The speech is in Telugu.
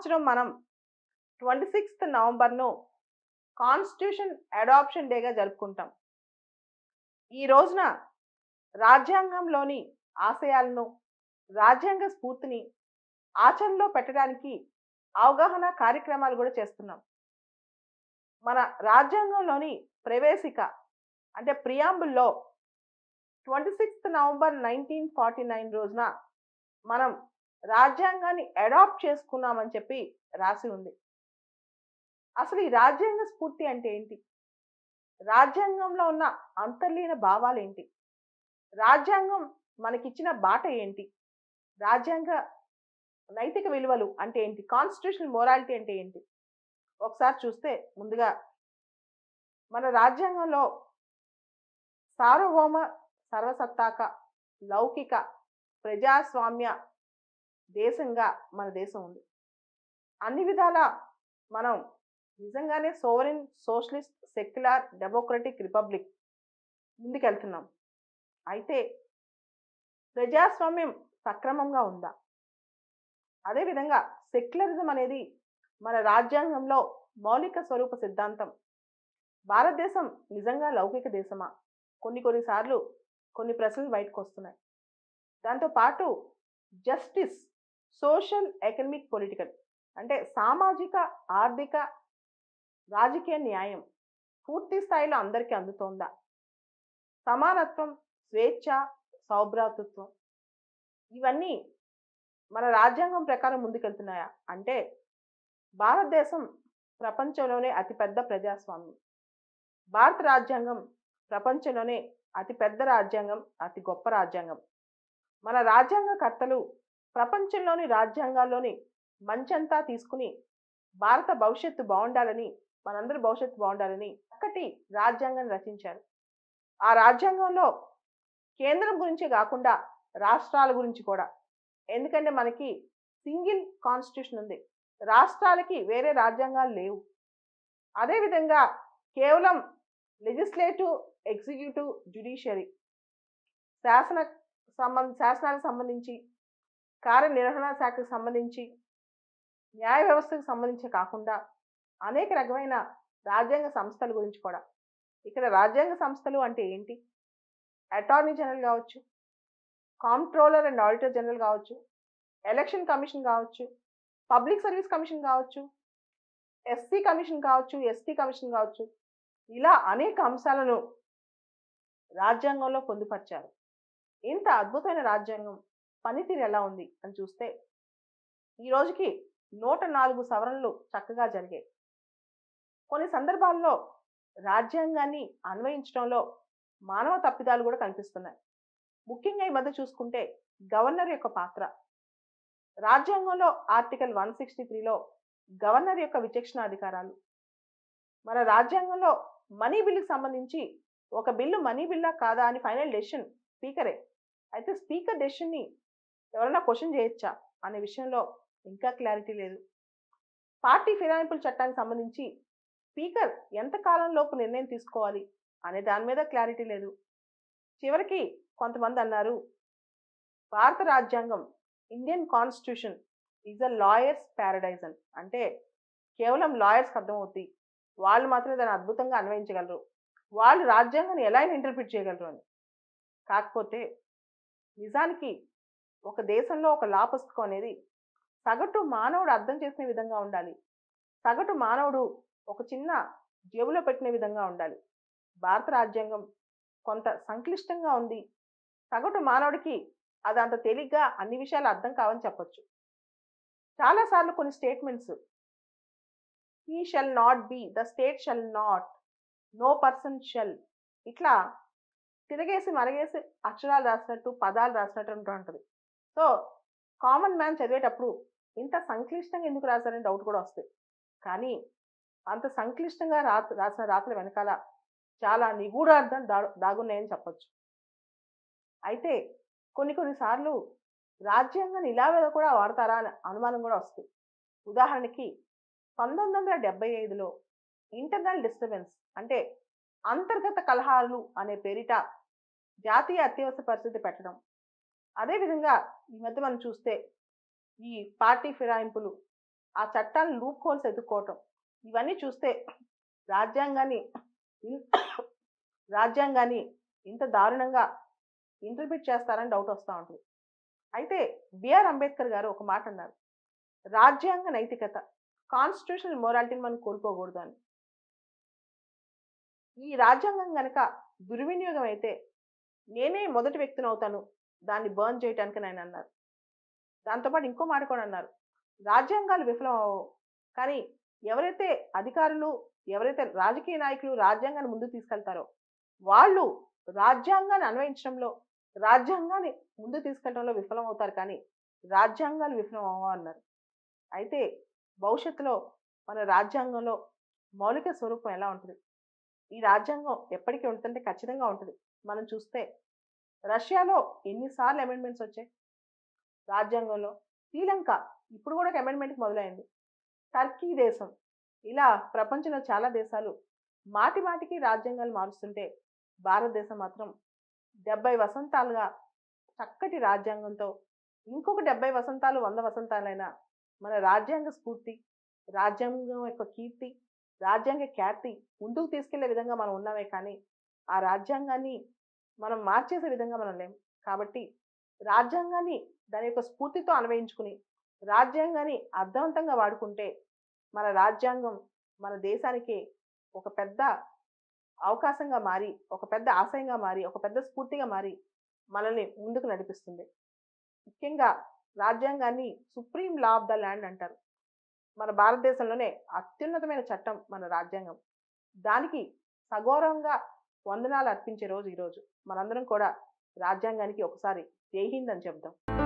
సంవత్సరం మనం 26th నవంబర్ను కాన్స్టిట్యూషన్ అడాప్షన్ డేగా జరుపుకుంటాం. ఈ రోజున రాజ్యాంగంలోని ఆశయాలను, రాజ్యాంగ స్ఫూర్తిని ఆచరణలో పెట్టడానికి అవగాహన కార్యక్రమాలు కూడా చేస్తున్నాం. మన రాజ్యాంగంలోని ప్రవేశిక అంటే ప్రియాంబుల్లో 26th నవంబర్ 1949 రోజున మనం రాజ్యాంగాన్ని అడాప్ట్ చేసుకున్నామని చెప్పి రాసి ఉంది. అసలు ఈ రాజ్యాంగ స్ఫూర్తి అంటే ఏంటి? రాజ్యాంగంలో ఉన్న అంతర్లీన భావాలు ఏంటి? రాజ్యాంగం మనకిచ్చిన బాట ఏంటి? రాజ్యాంగ నైతిక విలువలు అంటే ఏంటి? కాన్స్టిట్యూషనల్ మొరాలిటీ అంటే ఏంటి? ఒకసారి చూస్తే ముందుగా మన రాజ్యాంగంలో సార్వభౌమ, సర్వసత్తాక, లౌకిక, ప్రజాస్వామ్య దేశంగా మన దేశం ఉంది. అన్ని విధాల మనం నిజంగానే sovereign, socialist, secular, democratic republic ముందుకెళ్తున్నాం. అయితే ప్రజాస్వామ్యం సక్రమంగా ఉందా? అదేవిధంగా సెక్యులరిజం అనేది మన రాజ్యాంగంలో మౌలిక స్వరూప సిద్ధాంతం. భారతదేశం నిజంగా లౌకిక దేశమా? కొన్నిసార్లు కొన్ని ప్రశ్నలు బయటకు వస్తున్నాయి. దాంతోపాటు జస్టిస్, సోషల్, ఎకనమిక్, పొలిటికల్ అంటే సామాజిక, ఆర్థిక, రాజకీయ న్యాయం పూర్తి స్థాయిలో అందరికీ అందుతోందా? సమానత్వం, స్వేచ్ఛ, సౌభ్రాతృత్వం ఇవన్నీ మన రాజ్యాంగం ప్రకారం ముందుకెళ్తున్నాయా? అంటే భారతదేశం ప్రపంచంలోనే అతిపెద్ద ప్రజాస్వామ్యం. భారత రాజ్యాంగం ప్రపంచంలోనే అతిపెద్ద రాజ్యాంగం, అతి గొప్ప రాజ్యాంగం. మన రాజ్యాంగకర్తలు ప్రపంచంలోని రాజ్యాంగాల్లోని మంచంతా తీసుకుని భారత భవిష్యత్తు బాగుండాలని, మనందరి భవిష్యత్తు బాగుండాలని చక్కటి రాజ్యాంగాన్ని రచించారు. ఆ రాజ్యాంగంలో కేంద్రం గురించే కాకుండా రాష్ట్రాల గురించి కూడా, ఎందుకంటే మనకి సింగిల్ కాన్స్టిట్యూషన్ ఉంది, రాష్ట్రాలకి వేరే రాజ్యాంగాలు లేవు. అదేవిధంగా కేవలం లెజిస్లేటివ్, ఎగ్జిక్యూటివ్, జ్యుడిషియరీ శాసనాలకు సంబంధించి, కార్యనిర్వహణ శాఖకు సంబంధించి, న్యాయ వ్యవస్థకు సంబంధించి కాకుండా అనేక రకమైన రాజ్యాంగ సంస్థల గురించి కూడా. ఇక్కడ రాజ్యాంగ సంస్థలు అంటే ఏంటి? అటార్నీ జనరల్ కావచ్చు, కాంప్ట్రోలర్ అండ్ ఆడిటర్ జనరల్ కావచ్చు, ఎలక్షన్ కమిషన్ కావచ్చు, పబ్లిక్ సర్వీస్ కమిషన్ కావచ్చు, ఎస్సీ కమిషన్ కావచ్చు, ఎస్టీ కమిషన్ కావచ్చు, ఇలా అనేక అంశాలను రాజ్యాంగంలో పొందుపరిచారు. ఇంత అద్భుతమైన రాజ్యాంగం పనితీరు ఎలా ఉంది అని చూస్తే ఈ రోజుకి 104 సవరణలు చక్కగా జరిగాయి. కొన్ని సందర్భాల్లో రాజ్యాంగాన్ని అన్వయించడంలో మానవ తప్పిదాలు కూడా కనిపిస్తున్నాయి. ముఖ్యంగా ఈ మధ్య చూసుకుంటే గవర్నర్ యొక్క పాత్ర. రాజ్యాంగంలో ఆర్టికల్ 163లో గవర్నర్ యొక్క విచక్షణ అధికారాలు. మన రాజ్యాంగంలో మనీ బిల్లుకి సంబంధించి ఒక బిల్లు మనీ బిల్లా కాదా అని ఫైనల్ డెసిషన్ స్పీకరే. అయితే స్పీకర్ డెసిషన్ని ఎవరైనా క్వశ్చన్ చేయొచ్చా అనే విషయంలో ఇంకా క్లారిటీ లేదు. పార్టీ ఫిరాయింపుల చట్టానికి సంబంధించి స్పీకర్ ఎంత కాలంలోపు నిర్ణయం తీసుకోవాలి అనే దాని మీద క్లారిటీ లేదు. చివరికి కొంతమంది అన్నారు, భారత రాజ్యాంగం, Indian constitution is a lawyers Paradise అని. అంటే కేవలం లాయర్స్కి అర్థమవుతుంది, వాళ్ళు మాత్రమే దాన్ని అద్భుతంగా అన్వయించగలరు, వాళ్ళు రాజ్యాంగాన్ని ఎలా అయినా ఇంటర్ప్రిట్ చేయగలరు అని. కాకపోతే నిజానికి ఒక దేశంలో ఒక లా పుస్తకం అనేది సగటు మానవుడు అర్థం చేసుకునే విధంగా ఉండాలి. సగటు మానవుడు ఒక చిన్న జేబులో పెట్టిన విధంగా ఉండాలి. భారత రాజ్యాంగం కొంత సంక్లిష్టంగా ఉంది. సగటు మానవుడికి అది అంత తేలిగ్గా అన్ని విషయాలు అర్థం కావని చెప్పొచ్చు. చాలాసార్లు కొన్ని statements, he shall not be, the state shall not, no person shall, ఇట్లా తిరగేసి మరగేసి అక్షరాలు రాసినట్టు, పదాలు రాసినట్టు ఉంటుంది. సో కామన్ మ్యాన్ చదివేటప్పుడు ఇంత సంక్లిష్టంగా ఎందుకు రాశారని డౌట్ కూడా వస్తుంది. కానీ అంత సంక్లిష్టంగా రాసిన రాతల వెనకాల చాలా నిగూఢార్థం దాగున్నాయని చెప్పొచ్చు. అయితే కొన్నిసార్లు రాజ్యాంగాన్ని ఇలా కూడా వాడతారా అని అనుమానం కూడా వస్తుంది. ఉదాహరణకి 1975లో ఇంటర్నల్ డిస్టర్బెన్స్ అంటే అంతర్గత కలహాలు అనే పేరిట జాతీయ అత్యవసర పరిస్థితి పెట్టడం. అదేవిధంగా ఈ మధ్య మనం చూస్తే ఈ పార్టీ ఫిరాయింపులు, ఆ చట్టాలను లూప్ హోల్స్ ఎదుర్కోవటం, ఇవన్నీ చూస్తే రాజ్యాంగాన్ని ఇన్- రాజ్యాంగాన్ని ఇంత దారుణంగా ఇంటర్ప్రిట్ చేస్తారని డౌట్ వస్తూ ఉంటుంది. అయితే బిఆర్ అంబేద్కర్ గారు ఒక మాట అన్నారు, రాజ్యాంగ నైతికత, కాన్స్టిట్యూషనల్ మొరాలిటీని మనం కోల్పోకూడదు అని. ఈ రాజ్యాంగం గనక దుర్వినియోగం అయితే నేనే మొదటి వ్యక్తిని అవుతాను దాన్ని బర్న్ చేయటానికి ఆయన అన్నారు. దాంతోపాటు ఇంకో మాట కూడా అన్నారు, రాజ్యాంగాలు విఫలం అవ్వవు, కానీ ఎవరైతే అధికారులు, ఎవరైతే రాజకీయ నాయకులు రాజ్యాంగాన్ని ముందుకు తీసుకెళ్తారో వాళ్ళు రాజ్యాంగాన్ని అన్వయించడంలో, రాజ్యాంగాన్ని ముందుకు తీసుకెళ్ళడంలో విఫలం అవుతారు, కానీ రాజ్యాంగాలు విఫలం అవ్వవు అన్నారు. అయితే భవిష్యత్తులో మన రాజ్యాంగంలో మౌలిక స్వరూపం ఎలా ఉంటుంది, ఈ రాజ్యాంగం ఎప్పటికీ ఉంటుందంటే ఖచ్చితంగా ఉంటుంది. మనం చూస్తే రష్యాలో ఎన్నిసార్లు అమెండ్మెంట్స్ వచ్చాయి రాజ్యాంగంలో, శ్రీలంక ఇప్పుడు కూడా ఒక అమెండ్మెంట్కి మొదలైంది, టర్కీ దేశం, ఇలా ప్రపంచంలో చాలా దేశాలు మాటి మాటికి రాజ్యాంగాలు మారుస్తుంటే భారతదేశం మాత్రం 70 వసంతాలుగా చక్కటి రాజ్యాంగంతో, ఇంకొక 70 వసంతాలు 100 వసంతాలైనా మన రాజ్యాంగ స్ఫూర్తి, రాజ్యాంగం యొక్క కీర్తి, రాజ్యాంగ ఖ్యాతి ముందుకు తీసుకెళ్లే విధంగా మనం ఉన్నామే, కానీ ఆ రాజ్యాంగాన్ని మనం మార్చేసే విధంగా మనం లేము. కాబట్టి రాజ్యాంగాన్ని దాని యొక్క స్ఫూర్తితో అన్వయించుకుని రాజ్యాంగాన్ని అర్థవంతంగా వాడుకుంటే మన రాజ్యాంగం మన దేశానికి ఒక పెద్ద అవకాశంగా మారి, ఒక పెద్ద ఆశయంగా మారి, ఒక పెద్ద స్ఫూర్తిగా మారి మనల్ని ముందుకు నడిపిస్తుంది. ముఖ్యంగా రాజ్యాంగాన్ని supreme law of the land అంటారు. మన భారతదేశంలోనే అత్యున్నతమైన చట్టం మన రాజ్యాంగం. దానికి సగౌరవంగా వందనాలు అర్పించే రోజు ఈరోజు. మనందరం కూడా రాజ్యాంగానికి ఒకసారి జై హింద్ అని చెప్దాం.